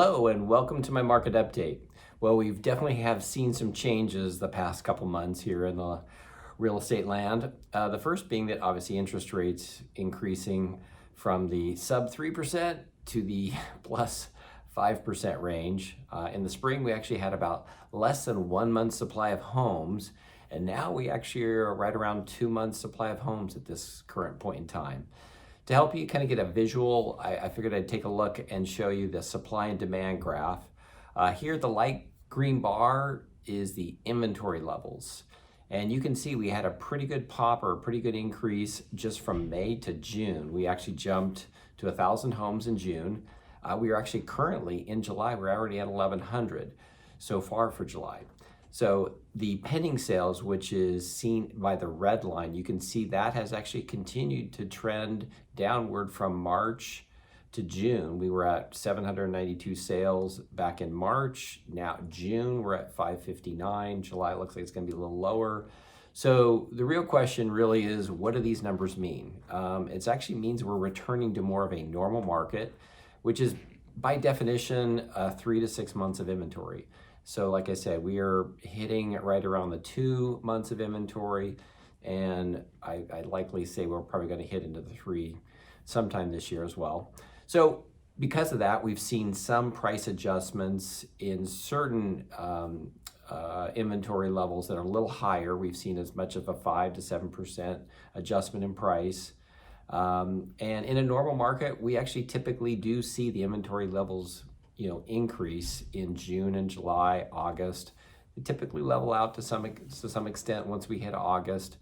Hello and welcome to my market update. Well, we've definitely have seen some changes the past couple months here in the real estate land. The first being that obviously interest rates increasing from the sub 3% to the plus 5% range. In the spring, we actually had about less than 1 month supply of homes, and now we actually are right around 2 months supply of homes at this current point in time. To help you kind of get a visual, I figured I'd take a look and show you the supply and demand graph. Here, the light green bar is the inventory levels. And you can see we had a pretty good pop or a pretty good increase just from May to June. We actually jumped to 1,000 homes in June. We are actually currently in July, we're already at 1,100 so far for July. So the pending sales, which is seen by the red line, you can see that has actually continued to trend downward from March to June. We were at 792 sales back in March. Now June, we're at 559. July looks like it's going to be a little lower. So the real question really is, what do these numbers mean? It actually means we're returning to more of a normal market, which is by definition 3 to 6 months of inventory. So like I said, we are hitting right around the 2 months of inventory, and I'd likely say we're probably going to hit into the 3 sometime this year as well. So because of that, we've seen some price adjustments in certain inventory levels that are a little higher. We've seen as much of a 5 to 7% adjustment in price. And in a normal market, we actually typically do see the inventory levels increase in June and July, August. They typically level out to some extent once we hit August.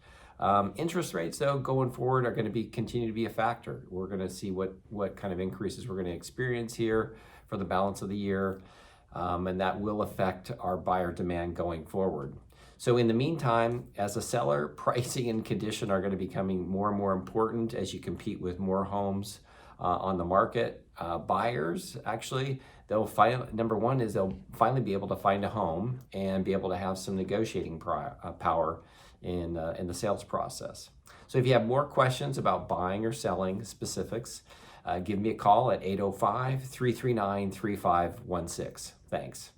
Interest rates, though, going forward are going to continue to be a factor. We're going to see what kind of increases we're going to experience here for the balance of the year, and that will affect our buyer demand going forward. So in the meantime, as a seller, pricing and condition are going to be becoming more and more important as you compete with more homes on the market. Buyers, actually, number one is they'll finally be able to find a home and be able to have some negotiating power in the sales process. So if you have more questions about buying or selling specifics, give me a call at 805-339-3516. Thanks.